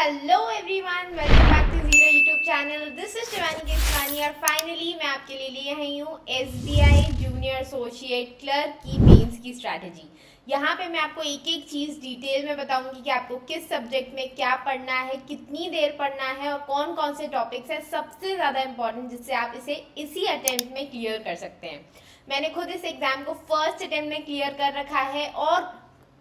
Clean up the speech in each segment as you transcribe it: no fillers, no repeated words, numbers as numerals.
Hello everyone, welcome back to zero YouTube channel. This is Shivani Keswani और finally मैं आपके लिए लिए आई हूँ एसबीआई जूनियर एसोसिएट क्लर्क की मेंस की स्ट्रैटेजी। यहाँ पे मैं आपको एक एक चीज़ डिटेल में बताऊंगी कि आपको किस सब्जेक्ट में क्या पढ़ना है, कितनी देर पढ़ना है और कौन कौन से टॉपिक्स हैं सबसे ज़्यादा इंपॉर्टेंट, जिससे आप इसे इसी अटेम्प्ट में क्लियर कर सकते हैं। मैंने खुद इस एग्जाम को फर्स्ट अटेम्प्ट में क्लियर कर रखा है और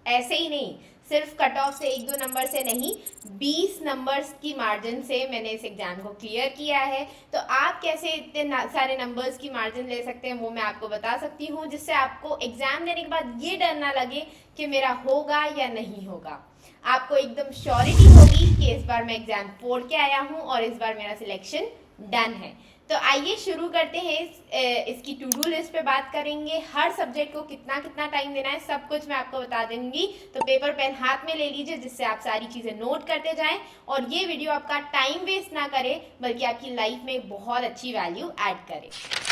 ऐसे ही नहीं, सिर्फ कट ऑफ से एक दो नंबर से नहीं, 20 नंबर्स की मार्जिन से मैंने इस एग्जाम को क्लियर किया है। तो आप कैसे इतने सारे नंबर्स की मार्जिन ले सकते हैं वो मैं आपको बता सकती हूँ, जिससे आपको एग्जाम देने के बाद ये डर ना लगे कि मेरा होगा या नहीं होगा। आपको एकदम श्योरिटी होगी कि इस बार मैं एग्जाम फोड़ के आया हूँ और इस बार मेरा सिलेक्शन डन है। तो आइए शुरू करते हैं। इसकी टू डू लिस्ट पे बात करेंगे, हर सब्जेक्ट को कितना कितना टाइम देना है सब कुछ मैं आपको बता दूंगी। तो पेपर पेन हाथ में ले लीजिए, जिससे आप सारी चीजें नोट करते जाएं और ये वीडियो आपका टाइम वेस्ट ना करे बल्कि आपकी लाइफ में बहुत अच्छी वैल्यू ऐड करे।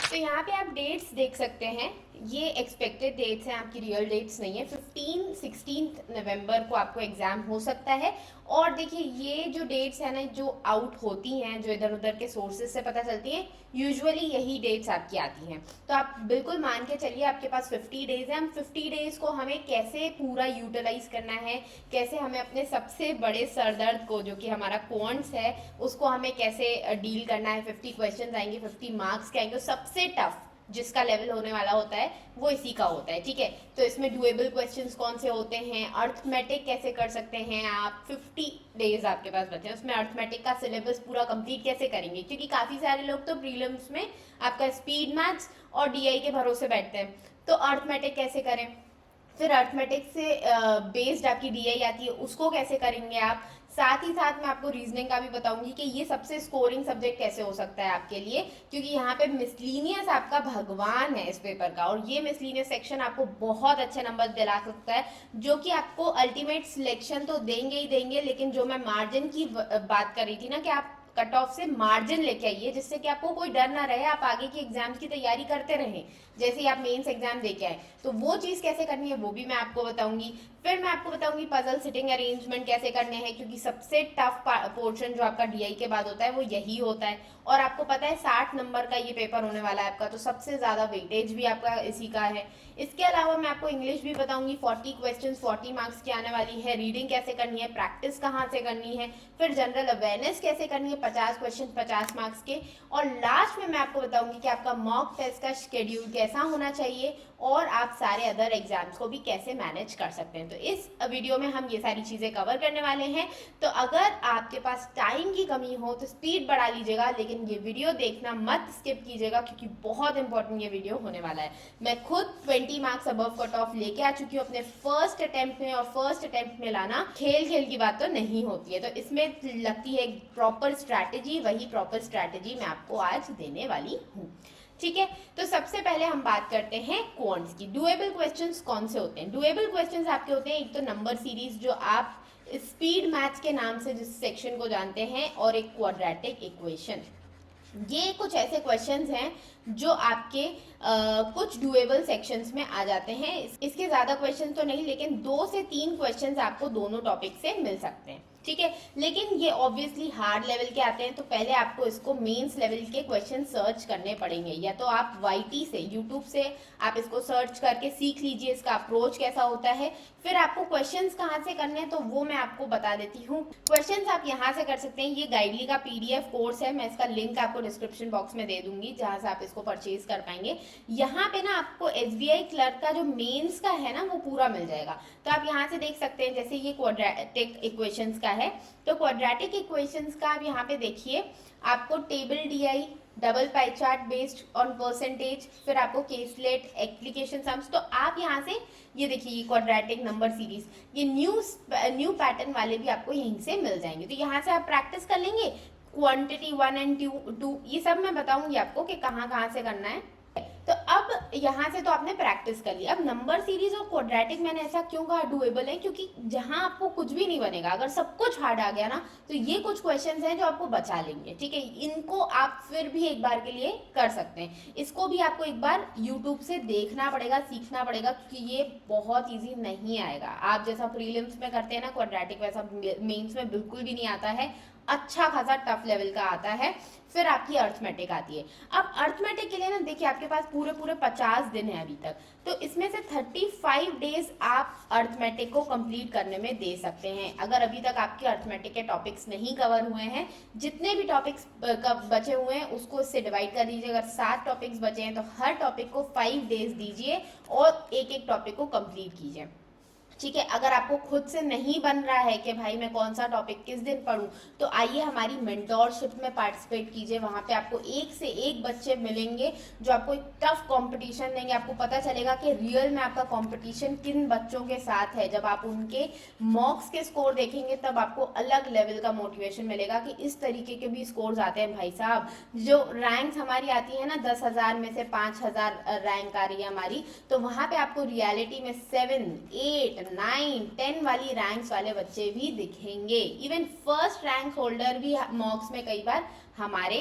तो यहाँ पे आप डेट्स देख सकते हैं, ये एक्सपेक्टेड डेट्स हैं, आपकी रियल डेट्स नहीं है। 15-16 नवंबर को आपको एग्जाम हो सकता है। और देखिए ये जो डेट्स हैं ना, जो आउट होती हैं, जो इधर उधर के सोर्सेज से पता चलती हैं, यूजुअली यही डेट्स आपकी आती हैं। तो आप बिल्कुल मान के चलिए आपके पास 50 डेज है। हम 50 डेज को हमें कैसे पूरा यूटिलाइज करना है, कैसे हमें अपने सबसे बड़े सरदर्द को, जो कि हमारा क्वांट्स है, उसको हमें कैसे डील करना है। 50 क्वेश्चन आएंगे, 50 मार्क्स के आएंगे। सबसे टफ जिसका लेवल होने वाला होता है वो इसी का होता है, ठीक है। तो इसमें डुएबल क्वेश्चंस कौन से होते हैं, अर्थमेटिक कैसे कर सकते हैं आप, 50 डेज आपके पास बचे हैं, उसमें अर्थमेटिक का सिलेबस पूरा कंप्लीट कैसे करेंगे, क्योंकि काफ़ी सारे लोग तो प्रीलिम्स में आपका स्पीड मैथ्स और डीआई के भरोसे बैठते हैं। तो अर्थमेटिक कैसे करें, फिर अर्थमेटिक से बेस्ड आपकी डीआई आती है, उसको कैसे करेंगे आप। साथ ही साथ मैं आपको रीजनिंग का भी बताऊंगी कि ये सबसे स्कोरिंग सब्जेक्ट कैसे हो सकता है आपके लिए, क्योंकि यहाँ पे मिसलीनियस आपका भगवान है इस पेपर का। और ये मिसलीनियस सेक्शन आपको बहुत अच्छे नंबर दिला सकता है, जो कि आपको अल्टीमेट सिलेक्शन तो देंगे ही देंगे, लेकिन जो मैं मार्जिन की बात कर रही थी ना, कि आप कट ऑफ से मार्जिन लेके आइए, जिससे कि आपको कोई डर ना रहे, आप आगे की एग्जाम्स की तैयारी करते रहें। जैसे ही आप मेंस एग्जाम दे के आए, तो वो चीज़ कैसे करनी है वो भी मैं आपको बताऊंगी। फिर मैं आपको बताऊंगी पजल सिटिंग अरेंजमेंट कैसे करने हैं, क्योंकि सबसे टफ पोर्शन जो आपका डीआई के बाद होता है वो यही होता है। और आपको पता है 60 नंबर का ये पेपर होने वाला है आपका, तो सबसे ज़्यादा वेटेज भी आपका इसी का है। इसके अलावा मैं आपको इंग्लिश भी बताऊंगी, 40 क्वेश्चन 40 मार्क्स की आने वाली है। रीडिंग कैसे करनी है, प्रैक्टिस कहाँ से करनी है, फिर जनरल अवेयरनेस कैसे करनी है, 50 क्वेश्चन 50 मार्क्स के। और लास्ट में मैं आपको बताऊंगी कि आपका मॉक टेस्ट का शेड्यूल कैसा होना चाहिए और आप सारे अदर एग्जाम्स को भी कैसे मैनेज कर सकते हैं। तो इस वीडियो में हम ये सारी चीज़ें कवर करने वाले हैं। तो अगर आपके पास टाइम की कमी हो तो स्पीड बढ़ा लीजिएगा, लेकिन ये वीडियो देखना मत स्किप कीजिएगा, क्योंकि बहुत इंपॉर्टेंट ये वीडियो होने वाला है। मैं खुद 20 मार्क्स अबव कट ऑफ लेके आ चुकी हूँ अपने फर्स्ट अटेम्प्ट में, और फर्स्ट अटेम्प्ट में लाना खेल खेल की बात तो नहीं होती है। तो इसमें लगती है एक प्रॉपर स्ट्रैटेजी, वही प्रॉपर स्ट्रैटेजी मैं आपको आज देने वाली हूँ, ठीक है। तो सबसे पहले हम बात करते हैं क्वांट्स की। डुएबल क्वेश्चंस कौन से होते हैं। डुएबल क्वेश्चंस आपके होते हैं एक तो नंबर सीरीज, जो आप स्पीड मैथ्स के नाम से जिस सेक्शन को जानते हैं, और एक क्वाड्रेटिक इक्वेशन। ये कुछ ऐसे क्वेश्चंस हैं जो आपके कुछ डुएबल सेक्शंस में आ जाते हैं। इसके ज़्यादा क्वेश्चंस तो नहीं, लेकिन 2 से 3 क्वेश्चंस आपको दोनों टॉपिक से मिल सकते हैं, ठीक है। लेकिन ये ऑब्वियसली हार्ड लेवल के आते हैं, तो पहले आपको इसको मेंस लेवल के क्वेश्चन सर्च करने पड़ेंगे, या तो आप वाईटी से, यूट्यूब से आप इसको सर्च करके सीख लीजिए इसका अप्रोच कैसा होता है। फिर आपको क्वेश्चंस कहाँ से करने हैं तो वो मैं आपको बता देती हूँ। क्वेश्चंस आप यहाँ से कर सकते हैं, ये गाइडली का पीडीएफ कोर्स है, मैं इसका लिंक आपको डिस्क्रिप्शन बॉक्स में दे दूंगी, जहाँ से आप इसको परचेज कर पाएंगे। यहाँ पे ना आपको एसबीआई क्लर्क का जो मेंस का है ना वो पूरा मिल जाएगा। तो आप यहाँ से देख सकते हैं, जैसे ये क्वाड्रेटिक इक्वेशंस का है, तो क्वाड्रेटिक इक्वेशंस का आप यहाँ पे देखिए, आपको table DI, double pie chart based on percentage, फिर आपको केसलेट, एप्लीकेशन सम्स। तो आप यहाँ से ये देखिए, ये क्वाड्रेटिक नंबर सीरीज, ये न्यू पैटर्न वाले भी आपको यहीं से मिल जाएंगे। तो यहाँ से आप प्रैक्टिस कर लेंगे। क्वांटिटी 1 एंड 2, ये सब मैं बताऊंगी आपको कि कहाँ कहाँ से करना है। तो अब यहाँ से तो आपने प्रैक्टिस कर ली। अब नंबर सीरीज और क्वाड्रेटिक मैंने ऐसा क्यों कहा डुएबल है, क्योंकि जहाँ आपको कुछ भी नहीं बनेगा, अगर सब कुछ हार्ड आ गया ना तो ये कुछ क्वेश्चंस हैं जो आपको बचा लेंगे, ठीक है। इनको आप फिर भी एक बार के लिए कर सकते हैं। इसको भी आपको एक बार यूट्यूब से देखना पड़ेगा, सीखना पड़ेगा, क्योंकि ये बहुत ईजी नहीं आएगा। आप जैसा प्रीलिम्स में करते हैं ना क्वाड्रेटिक, वैसा मेंस में बिल्कुल भी नहीं आता है, अच्छा खासा टफ लेवल का आता है। फिर आपकी अर्थमेटिक आती है। अब अर्थमेटिक के लिए ना देखिए आपके पास पूरे 50 दिन है अभी तक, तो इसमें से 35 डेज आप अर्थमेटिक को कंप्लीट करने में दे सकते हैं। अगर अभी तक आपके अर्थमेटिक के टॉपिक्स नहीं कवर हुए हैं, जितने भी टॉपिक्स बचे हुए हैं उसको इससे डिवाइड कर दीजिए। अगर 7 टॉपिक्स बचे हैं तो हर टॉपिक को 5 डेज दीजिए और एक एक टॉपिक को कंप्लीट कीजिए, ठीक है। अगर आपको खुद से नहीं बन रहा है कि भाई मैं कौन सा टॉपिक किस दिन पढूं, तो आइए हमारी मेंटोरशिप में पार्टिसिपेट कीजिए। वहां पे आपको एक से एक बच्चे मिलेंगे जो आपको एक टफ कंपटीशन देंगे। आपको पता चलेगा कि रियल में आपका कंपटीशन किन बच्चों के साथ है। जब आप उनके मॉक्स के स्कोर देखेंगे तब आपको अलग लेवल का मोटिवेशन मिलेगा कि इस तरीके के भी स्कोर्स आते हैं भाई साहब। जो रैंक्स हमारी आती है ना 10,000 में से 5,000 रैंक आ रही है हमारी, तो वहां पे आपको रियलिटी में 7, 8, 9, 10 वाली रैंक्स वाले बच्चे भी दिखेंगे। इवन फर्स्ट रैंक होल्डर भी मॉक्स में कई बार हमारे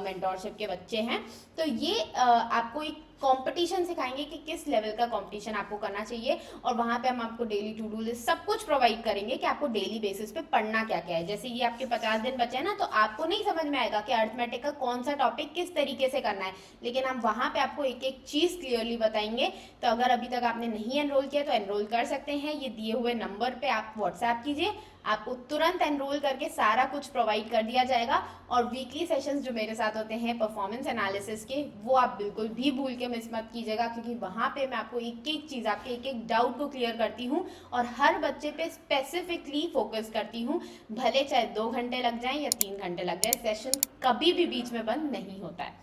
मेंटोरशिप के बच्चे हैं। तो ये आपको एक कंपटीशन सिखाएंगे कि किस लेवल का कंपटीशन आपको करना चाहिए, और वहां पे हम आपको डेली टू डू लिस्ट सब कुछ प्रोवाइड करेंगे कि आपको डेली बेसिस पे पढ़ना क्या क्या है। जैसे ये आपके 50 दिन बचे हैं ना, तो आपको नहीं समझ में आएगा कि अर्थमेटिक का कौन सा टॉपिक किस तरीके से करना है, लेकिन हम वहां पे आपको एक एक चीज क्लियरली बताएंगे। तो अगर अभी तक आपने नहीं एनरोल किया तो एनरोल कर सकते हैं। ये दिए हुए नंबर पे आप व्हाट्सएप कीजिए, आपको तुरंत एनरोल करके सारा कुछ प्रोवाइड कर दिया जाएगा। और वीकली सेशंस जो मेरे साथ होते हैं परफॉर्मेंस एनालिसिस के, वो आप बिल्कुल भी भूल के मिस मत कीजिएगा, क्योंकि वहां पे मैं आपको एक एक चीज, आपके एक एक डाउट को क्लियर करती हूँ और हर बच्चे पे स्पेसिफिकली फोकस करती हूँ। भले चाहे 2 घंटे लग जाए या 3 घंटे लग जाए, सेशन कभी भी बीच में बंद नहीं होता है,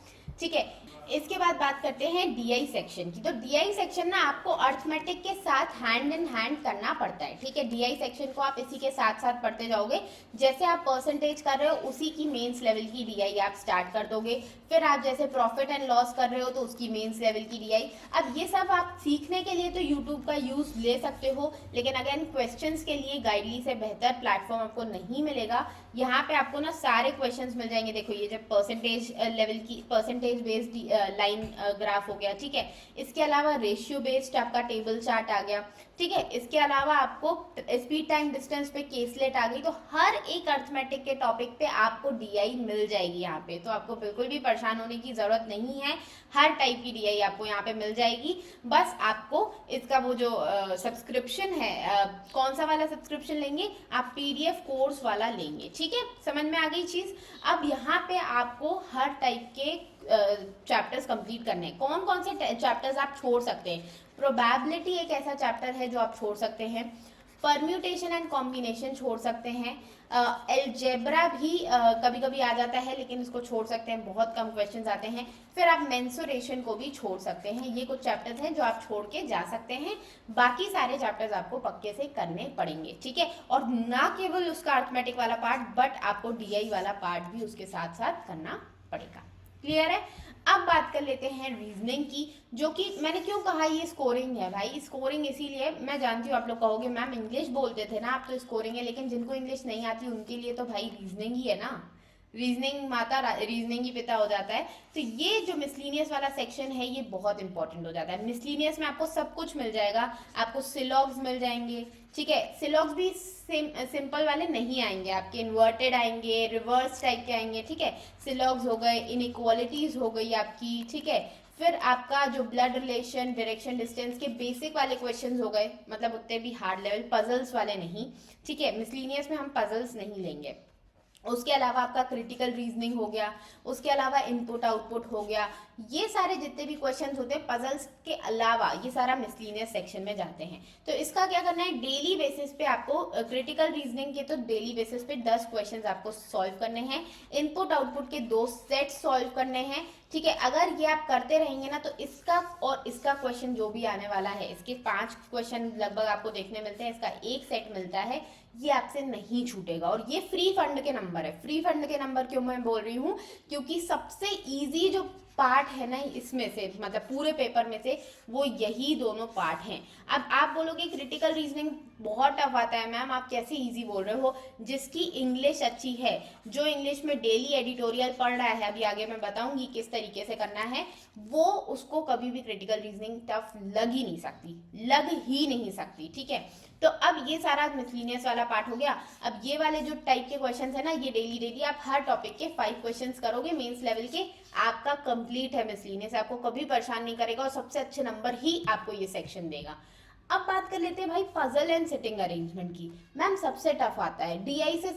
ठीक है। इसके बाद बात करते हैं डीआई सेक्शन की। तो डीआई सेक्शन ना आपको अर्थमेटिक के साथ हैंड इन हैंड करना पड़ता है, ठीक है। डीआई सेक्शन को आप इसी के साथ साथ पढ़ते जाओगे। जैसे आप परसेंटेज कर रहे हो उसी की मेंस लेवल की डीआई आप स्टार्ट कर दोगे। फिर आप जैसे प्रॉफिट एंड लॉस कर रहे हो तो उसकी मेंस लेवल की डीआई। अब ये सब आप सीखने के लिए तो यूट्यूब का यूज ले सकते हो, लेकिन अगेन क्वेश्चंस के लिए गाइडली से बेहतर प्लेटफॉर्म आपको नहीं मिलेगा। यहाँ पे आपको ना सारे क्वेश्चंस मिल जाएंगे। देखो ये जब परसेंटेज लेवल की परसेंटेज बेस्ड लाइन ग्राफ हो गया, ठीक है। इसके अलावा रेशियो बेस्ड आपका टेबल चार्ट आ गया, ठीक है। इसके अलावा आपको स्पीड टाइम डिस्टेंस पे केसलेट आ गई। तो हर एक अर्थमेटिक के टॉपिक पे आपको डीआई मिल जाएगी यहाँ पे, तो आपको बिल्कुल भी परेशान होने की जरूरत नहीं है। हर टाइप की डीआई आपको यहाँ पे मिल जाएगी। बस आपको इसका वो जो सब्सक्रिप्शन है, कौन सा वाला सब्सक्रिप्शन लेंगे आप, पीडीएफ कोर्स वाला लेंगे, ठीक है। समझ में आ गई चीज। अब यहाँ पे आपको हर टाइप के चैप्टर्स कंप्लीट करने हैं। कौन कौन से चैप्टर्स आप छोड़ सकते हैं? प्रोबेबिलिटी एक ऐसा चैप्टर है जो आप छोड़ सकते हैं। परम्यूटेशन एंड कॉम्बिनेशन छोड़ सकते हैं। एलजेब्रा भी कभी कभी आ जाता है, लेकिन इसको छोड़ सकते हैं, बहुत कम क्वेश्चंस आते हैं। फिर आप मेंसुरेशन को भी छोड़ सकते हैं। ये कुछ चैप्टर्स हैं जो आप छोड़ के जा सकते हैं। बाकी सारे चैप्टर्स आपको पक्के से करने पड़ेंगे, ठीक है। और ना केवल उसका अर्थमेटिक वाला पार्ट, बट आपको डीआई वाला पार्ट भी उसके साथ साथ करना पड़ेगा। क्लियर है? अब बात कर लेते हैं रीजनिंग की, जो कि मैंने क्यों कहा ये स्कोरिंग है भाई। स्कोरिंग इसीलिए, मैं जानती हूँ आप लोग कहोगे मैम इंग्लिश बोलते थे ना आप, तो स्कोरिंग है, लेकिन जिनको इंग्लिश नहीं आती उनके लिए तो भाई रीजनिंग ही है ना। रीजनिंग माता, रीजनिंग ही पिता हो जाता है। तो ये जो मिसलीनियस वाला सेक्शन है ये बहुत इंपॉर्टेंट हो जाता है। मिसलीनियस में आपको सब कुछ मिल जाएगा। आपको सिलॉग्स मिल जाएंगे, ठीक है। सिलॉग्स भी सिंपल वाले नहीं आएंगे, आपके इन्वर्टेड आएंगे, रिवर्स टाइप के आएंगे, ठीक है। सिलॉग्स हो गए, इनइक्वालिटीज हो गई आपकी, ठीक है। फिर आपका जो ब्लड रिलेशन, डायरेक्शन, डिस्टेंस के बेसिक वाले क्वेश्चंस हो गए, मतलब उतने भी हार्ड लेवल, पजल्स वाले नहीं, ठीक है। मिसलीनियस में हम पजल्स नहीं लेंगे। उसके अलावा आपका क्रिटिकल रीजनिंग हो गया, उसके अलावा इनपुट आउटपुट हो गया। ये सारे जितने भी क्वेश्चंस होते हैं पजल्स के अलावा, ये सारा मिसलीनियस सेक्शन में जाते हैं। तो इसका क्या करना है, डेली बेसिस पे आपको क्रिटिकल रीजनिंग के तो डेली बेसिस पे 10 क्वेश्चंस आपको सॉल्व करने हैं। इनपुट आउटपुट के 2 सेट सॉल्व करने हैं, ठीक है। अगर ये आप करते रहेंगे ना, तो इसका और इसका क्वेश्चन जो भी आने वाला है, इसके 5 क्वेश्चन लगभग आपको देखने मिलते हैं, इसका एक सेट मिलता है, ये आपसे नहीं छूटेगा। और ये फ्री फंड के नंबर है। फ्री फंड के नंबर क्यों मैं बोल रही हूँ, क्योंकि सबसे इजी जो पार्ट है ना इसमें से, मतलब पूरे पेपर में से वो यही दोनों पार्ट हैं। अब आप बोलोगे क्रिटिकल रीजनिंग बहुत टफ आता है मैम, आप कैसे इजी बोल रहे हो। जिसकी इंग्लिश अच्छी है, जो इंग्लिश में डेली एडिटोरियल पढ़ रहा है, अभी आगे मैं बताऊंगी किस तरीके से करना है, वो उसको कभी भी क्रिटिकल रीजनिंग टफ लग ही नहीं सकती, लग ही नहीं सकती, ठीक है। तो अब ये सारा मिसलिनियस वाला पार्ट हो गया। अब ये वाले जो टाइप के क्वेश्चंस है ना, ये डेली डेली आप हर टॉपिक के 5 क्वेश्चंस करोगे मेंस लेवल के, आपका कंप्लीट है मिसलिनियस, आपको कभी परेशान नहीं करेगा और सबसे अच्छे नंबर ही आपको ये सेक्शन देगा। अब बात कर लेते हैं भाई पजल एंड सिटिंग अरेंजमेंट की। मैम सबसे टफ आता है, डीआई से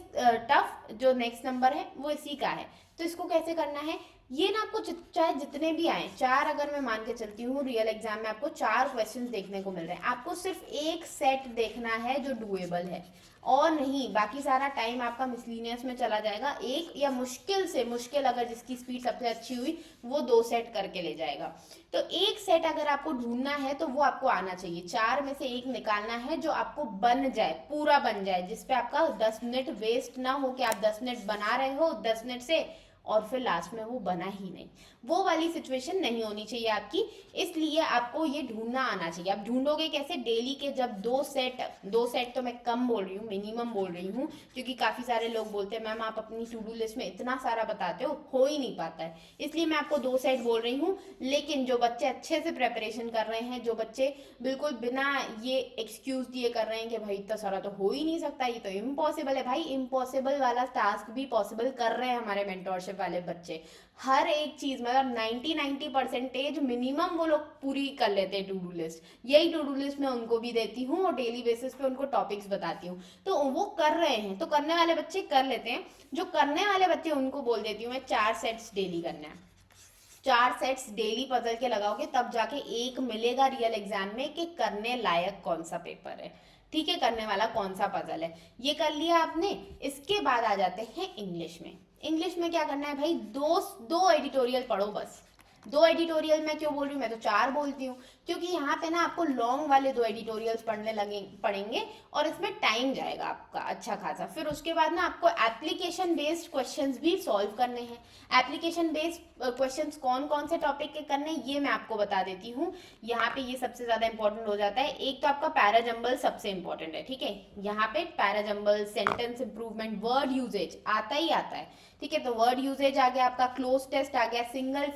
टफ जो नेक्स्ट नंबर है वो इसी का है। तो इसको कैसे करना है, ये ना आपको चाहे जितने भी आए, 4 अगर मैं मान के चलती हूँ रियल एग्जाम में आपको 4 क्वेश्चंस देखने को मिल रहे हैं, आपको सिर्फ एक सेट देखना है जो डुएबल है और नहीं, बाकी सारा टाइम आपका मिसलिनियस में चला जाएगा। एक या मुश्किल से मुश्किल अगर जिसकी स्पीड सबसे अच्छी हुई वो 2 सेट करके ले जाएगा। तो एक सेट अगर आपको ढूंढना है तो वो आपको आना चाहिए, 4 में से एक निकालना है जो आपको बन जाए, पूरा बन जाए, जिसपे आपका 10 मिनट वेस्ट ना हो कि आप 10 मिनट बना रहे हो 10 मिनट से और फिर लास्ट में वो बना ही नहीं, वो वाली सिचुएशन नहीं होनी चाहिए आपकी। इसलिए आपको ये ढूंढना आना चाहिए। आप ढूंढोगे कैसे, डेली के जब 2 सेट तो मैं कम बोल रही हूँ, मिनिमम बोल रही हूँ, क्योंकि काफी सारे लोग बोलते हैं मैम आप अपनी टू डू लिस्ट में इतना सारा बताते हो ही नहीं पाता है, इसलिए मैं आपको 2 सेट बोल रही हूँ। लेकिन जो बच्चे अच्छे से प्रेपरेशन कर रहे हैं, जो बच्चे बिल्कुल बिना ये एक्सक्यूज दिए कर रहे हैं कि भाई इतना सारा तो हो ही नहीं सकता, ये तो इम्पॉसिबल है, भाई इम्पॉसिबल वाला टास्क भी पॉसिबल कर रहे हैं हमारे मेंटोरशिप वाले बच्चे। हर एक चीज मतलब 90% मिनिमम वो लोग पूरी कर लेते हैं टू डू लिस्ट। यही टू डू लिस्ट मैं उनको भी देती हूँ और डेली बेसिस पे उनको टॉपिक्स बताती हूँ, तो वो कर रहे हैं। तो करने वाले बच्चे कर लेते हैं, जो करने वाले बच्चे उनको बोल देती हूँ मैं 4 सेट्स डेली करना है। 4 सेट्स डेली पजल के लगाओगे तब जाके एक मिलेगा रियल एग्जाम में कि करने लायक कौन सा पेपर है, ठीक है, करने वाला कौन सा पजल है। ये कर लिया आपने। इसके बाद आ जाते हैं इंग्लिश में। इंग्लिश में क्या करना है भाई, दो एडिटोरियल पढ़ो बस। 2 एडिटोरियल मैं क्यों बोल रही हूँ, मैं तो 4 बोलती हूँ, क्योंकि यहाँ पे ना आपको लॉन्ग वाले 2 एडिटोरियल्स पढ़ेंगे और इसमें टाइम जाएगा आपका अच्छा खासा। फिर उसके बाद ना आपको एप्लीकेशन बेस्ड क्वेश्चंस भी सॉल्व करने हैं। एप्लीकेशन बेस्ड क्वेश्चंस कौन कौन से टॉपिक के करने हैं ये मैं आपको बता देती हूँ। यहाँ पे ये सबसे ज्यादा इंपॉर्टेंट हो जाता है। एक तो आपका पैराजंबल सबसे इंपॉर्टेंट है, ठीक है, यहाँ पे parajumble, sentence improvement, word usage आता ही आता है, ठीक है। तो वर्ड यूजेज आ गया आपका, क्लोज टेस्ट आ गया, सिंगल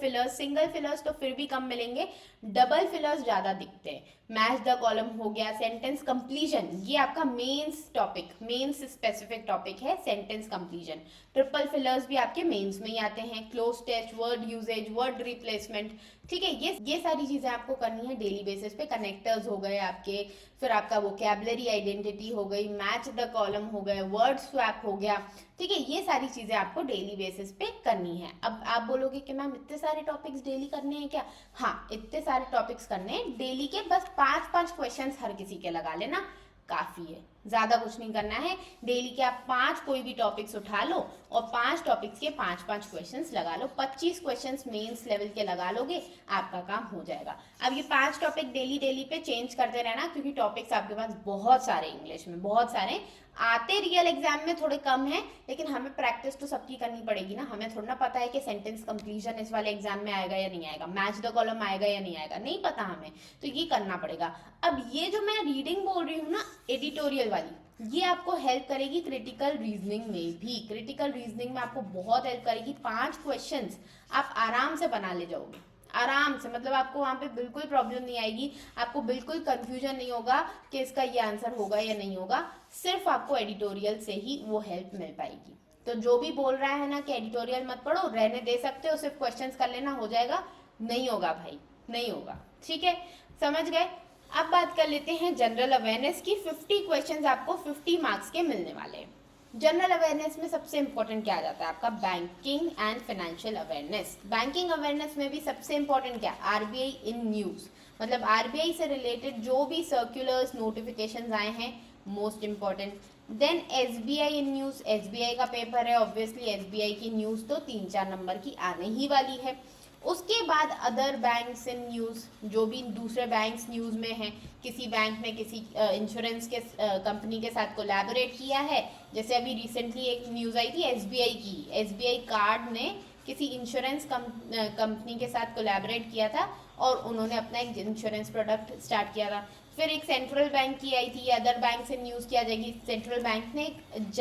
फिलर्स तो फिर भी कम मिलेंगे, डबल फिलर्स ज्यादा दिखते हैं, मैच द कॉलम हो गया, सेंटेंस कंप्लीशन, ये आपका mains topic, mains specific topic है सेंटेंस कंप्लीशन। ट्रिपल फिलर्स भी आपके मेंस में ही आते हैं, cloze test, word usage, word replacement, ठीक है। ये सारी चीजें आपको करनी है डेली बेसिस पे। कनेक्टर्स हो गए आपके, फिर आपका वोकैबुलरी आइडेंटिटी हो गई, मैच द कॉलम हो गए, वर्ड स्वैप हो गया, ठीक है। ये सारी चीजें आपको डेली बेसिस पे करनी है। अब आप बोलोगे कि मैम इतने सारे टॉपिक्स डेली करने हैं क्या, हाँ इतने सारे टॉपिक्स करने हैं डेली के, बस 5-5 क्वेश्चंस हर किसी के लगा लेना काफी है, ज्यादा कुछ नहीं करना है। डेली के आप 5 कोई भी टॉपिक्स उठा लो और 5 टॉपिक्स के 5-5 क्वेश्चंस लगा लो, 25 क्वेश्चंस मेंस लेवल के लगा लोगे, आपका काम हो जाएगा। अब ये 5 टॉपिक डेली पे चेंज करते रहना, क्योंकि टॉपिक्स आपके पास बहुत सारे इंग्लिश में, बहुत सारे आते रियल एग्जाम में थोड़े कम है, लेकिन हमें प्रैक्टिस तो सबकी करनी पड़ेगी ना। हमें थोड़ा ना पता है कि सेंटेंस कंप्लीशन इस वाले एग्जाम में आएगा या नहीं आएगा, मैच द कॉलम आएगा या नहीं आएगा, नहीं पता हमें, तो ये करना पड़ेगा। अब ये जो मैं रीडिंग बोल रही हूँ ना एडिटोरियल वाली, ये आपको हेल्प करेगी क्रिटिकल रीजनिंग में भी। क्रिटिकल रीजनिंग में आपको बहुत हेल्प करेगी। 5 क्वेश्चंस आप आराम से बना ले जाओगे, आराम से, मतलब आपको वहां पे बिल्कुल प्रॉब्लम नहीं आएगी, आपको बिल्कुल कंफ्यूजन नहीं होगा कि इसका ये आंसर होगा या नहीं होगा। सिर्फ आपको एडिटोरियल से ही वो हेल्प मिल पाएगी। तो जो भी बोल रहा है ना कि एडिटोरियल मत पढ़ो, रहने दे सकते हो, सिर्फ क्वेश्चंस कर लेना, हो जाएगा, नहीं होगा भाई, नहीं होगा, ठीक है, समझ गए। अब बात कर लेते हैं जनरल अवेयरनेस की। 50 क्वेश्चंस आपको 50 मार्क्स के मिलने वाले हैं। जनरल अवेयरनेस में सबसे इंपॉर्टेंट क्या आ जाता है आपका, banking and financial awareness. Banking awareness में भी सबसे इंपॉर्टेंट क्या, आरबीआई इन न्यूज, मतलब आरबीआई से रिलेटेड जो भी सर्कुलर्स नोटिफिकेशंस आए हैं, most important. Then SBI in news, SBI का पेपर है, ऑब्वियसली एसबीआई की न्यूज तो 3-4 नंबर की आने ही वाली है। उसके बाद अदर बैंक्स इन न्यूज, जो भी दूसरे बैंक्स न्यूज में हैं, किसी बैंक में किसी इंश्योरेंस के कंपनी के साथ कोलैबोरेट किया है, जैसे अभी रिसेंटली एक न्यूज आई थी एसबीआई की, एसबीआई कार्ड ने किसी इंश्योरेंस कंपनी के साथ कोलैबोरेट किया था और उन्होंने अपना एक इंश्योरेंस प्रोडक्ट स्टार्ट किया था। फिर एक सेंट्रल बैंक की आई थी, अदर बैंक से न्यूज़ किया जाएगी। सेंट्रल बैंक ने एक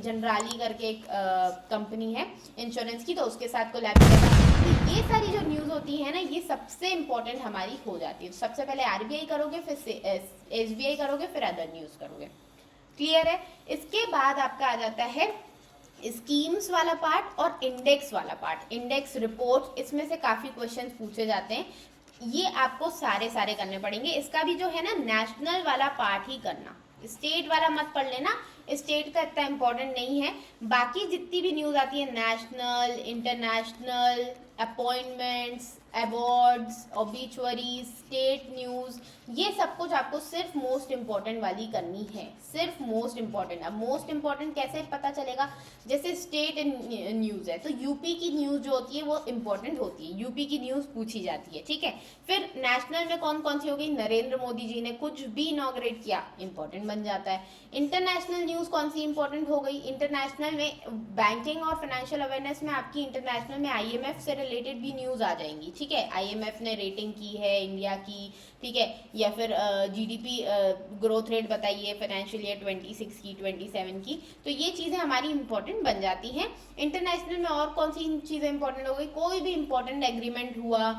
जनराली करके एक कंपनी है इंश्योरेंस की, तो उसके साथ कोलैब किया था। तो ये सारी जो न्यूज़ होती है ना, ये सबसे इंपॉर्टेंट हमारी हो जाती है। सबसे पहले आरबीआई करोगे, फिर एसबीआई करोगे, फिर अदर न्यूज़ करोगे। क्लियर है? इसके बाद आपका आ जाता है स्कीम्स वाला पार्ट और इंडेक्स वाला पार्ट, इंडेक्स रिपोर्ट। इसमें से काफ़ी क्वेश्चंस पूछे जाते हैं, ये आपको सारे करने पड़ेंगे। इसका भी जो है ना, नेशनल वाला पार्ट ही करना, स्टेट वाला मत पढ़ लेना, स्टेट का इतना इंपॉर्टेंट नहीं है। बाकी जितनी भी न्यूज़ आती है, national, international, appointments, awards, obituaries, state news, ये सब कुछ आपको सिर्फ मोस्ट इम्पॉर्टेंट वाली करनी है, सिर्फ मोस्ट इम्पॉर्टेंट। अब मोस्ट इम्पॉर्टेंट कैसे पता चलेगा? जैसे स्टेट न्यूज़ है तो यूपी की न्यूज़ जो होती है वो इम्पॉर्टेंट होती है, यूपी की न्यूज़ पूछी जाती है, ठीक है। फिर नेशनल में कौन कौन सी हो गई? नरेंद्र मोदी जी ने कुछ भी इनॉग्रेट किया, इंपॉर्टेंट बन जाता है। इंटरनेशनल न्यूज़ कौन सी इंपॉर्टेंट हो गई? इंटरनेशनल में बैंकिंग और फाइनेंशियल अवेयरनेस में आपकी इंटरनेशनल में आईएमएफ से रिलेटेड भी न्यूज़ आ जाएंगी, ठीक है। आईएमएफ ने रेटिंग की है इंडिया की, ठीक है, या फिर जीडीपी ग्रोथ रेट बताइए फाइनेंशियल ईयर 26 की, 27 की, तो ये चीज़ें हमारी इंपॉर्टेंट बन जाती हैं। इंटरनेशनल में और कौन सी चीज़ें इंपॉर्टेंट हो गई? कोई भी इंपॉर्टेंट एग्रीमेंट हुआ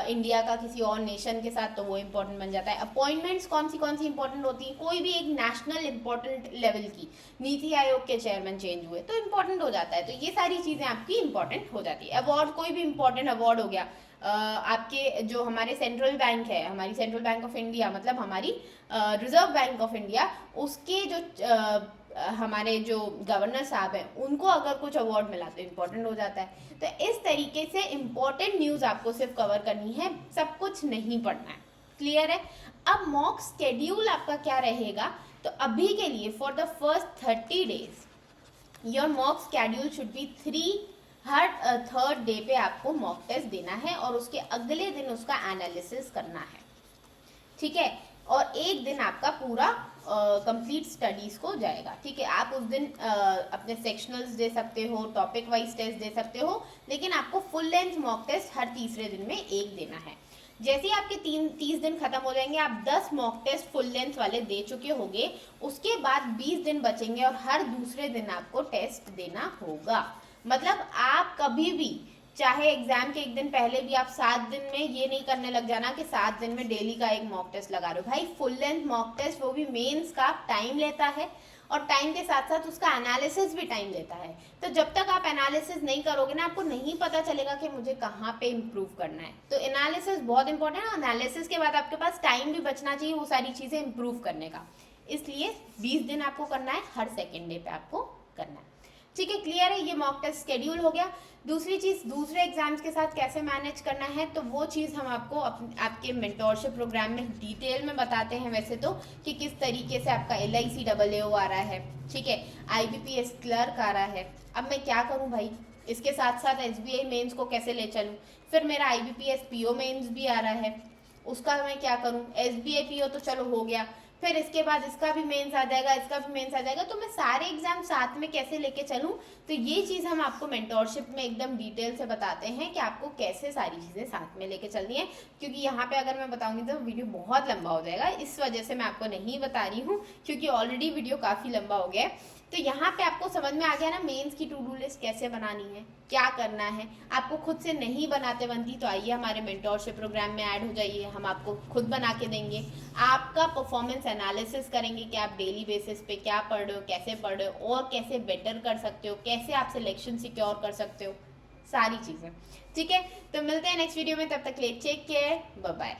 इंडिया का किसी और नेशन के साथ, तो वो इंपॉर्टेंट बन जाता है। अपॉइंटमेंट्स कौन सी इंपॉर्टेंट होती है? कोई भी एक नेशनल इंपॉर्टेंट लेवल की, नीति आयोग के चेयरमैन चेंज हुए तो इंपॉर्टेंट हो जाता है। तो ये सारी चीज़ें आपकी इंपॉर्टेंट हो जाती है। अवार्ड, कोई भी इंपॉर्टेंट अवार्ड हो गया, आपके जो हमारे सेंट्रल बैंक है, हमारी सेंट्रल बैंक ऑफ इंडिया, मतलब हमारी रिजर्व बैंक ऑफ इंडिया, उसके जो हमारे जो गवर्नर साहब हैं, उनको अगर कुछ अवार्ड मिला तो इम्पोर्टेंट हो जाता है। तो इस तरीके से इम्पोर्टेंट न्यूज़ आपको सिर्फ कवर करनी है, सब कुछ नहीं पढ़ना है। क्लियर है? अब मॉक स्केड्यूल आपका क्या रहेगा? तो अभी के लिए for the first 30 days your mock schedule should be 3, her third day पे आपको मॉक टेस्ट देना है और उसके अगले दिन उसका एनालिसिस करना है, ठीक है। और एक दिन आपका पूरा कंप्लीट स्टडीज को जाएगा, ठीक है। आप उस दिन अपने सेक्शनल्स दे सकते हो, टॉपिक वाइज टेस्ट दे सकते हो, लेकिन आपको फुल लेंथ मॉक टेस्ट हर तीसरे दिन में एक देना है। जैसे ही आपके 30 दिन खत्म हो जाएंगे, आप 10 मॉक टेस्ट फुल लेंथ वाले दे चुके होंगे, उसके बाद 20 दिन बचेंगे और हर दूसरे दिन आपको टेस्ट देना होगा। मतलब आप कभी भी, चाहे एग्जाम के एक दिन पहले भी, आप 7 दिन में ये नहीं करने लग जाना कि 7 दिन में डेली का एक मॉक टेस्ट लगा रहे हो। भाई फुल लेंथ मॉक टेस्ट, वो भी मेंस का, टाइम लेता है और टाइम के साथ साथ उसका एनालिसिस भी टाइम लेता है। तो जब तक आप एनालिसिस नहीं करोगे ना, आपको नहीं पता चलेगा कि मुझे कहाँ पे इम्प्रूव करना है। तो एनालिसिस बहुत इंपॉर्टेंट है। एनालिसिस के बाद आपके पास टाइम भी बचना चाहिए वो सारी चीज़ें इम्प्रूव करने का। इसलिए 20 दिन आपको करना है, हर सेकेंड डे पे आपको करना है, ठीक है। क्लियर है? ये मॉक टेस्ट शेड्यूल हो गया। दूसरी चीज़, दूसरे एग्जाम्स के साथ कैसे मैनेज करना है, तो वो चीज़ हम आपको आपके मेंटोरशिप प्रोग्राम में डिटेल में बताते हैं वैसे तो, कि किस तरीके से आपका LICAAO आ रहा है, ठीक है, IBPS क्लर्क आ रहा है। अब मैं क्या करूं भाई, इसके साथ साथ SBI मेंस को कैसे ले चलूं, फिर मेरा IBPS PO मेंस भी आ रहा है, उसका मैं क्या करूं। SBI PO तो चलो हो गया, फिर इसके बाद इसका भी मेंस आ जाएगा, इसका भी मेंस आ जाएगा, तो मैं सारे एग्जाम साथ में कैसे लेके चलूं। तो ये चीज़ हम आपको मेंटोरशिप में एकदम डिटेल से बताते हैं कि आपको कैसे सारी चीज़ें साथ में लेके चलनी है। क्योंकि यहाँ पे अगर मैं बताऊंगी तो वीडियो बहुत लंबा हो जाएगा, इस वजह से मैं आपको नहीं बता रही हूँ, क्योंकि ऑलरेडी वीडियो काफ़ी लंबा हो गया है। तो यहाँ पे आपको समझ में आ गया ना मेंस की टू डू लिस्ट कैसे बनानी है, क्या करना है। आपको खुद से नहीं बनाते बनती तो आइए हमारे मेंटोरशिप प्रोग्राम में ऐड हो जाइए, हम आपको खुद बना के देंगे। आपका परफॉर्मेंस एनालिसिस करेंगे कि आप डेली बेसिस पे क्या पढ़ रहे हो, कैसे पढ़ रहे हो और कैसे बेटर कर सकते हो, कैसे आप सिलेक्शन सिक्योर कर सकते हो, सारी चीज़ें, ठीक है। तो मिलते हैं नेक्स्ट वीडियो में, तब तक के लिए टेक केयर, बाय बाय।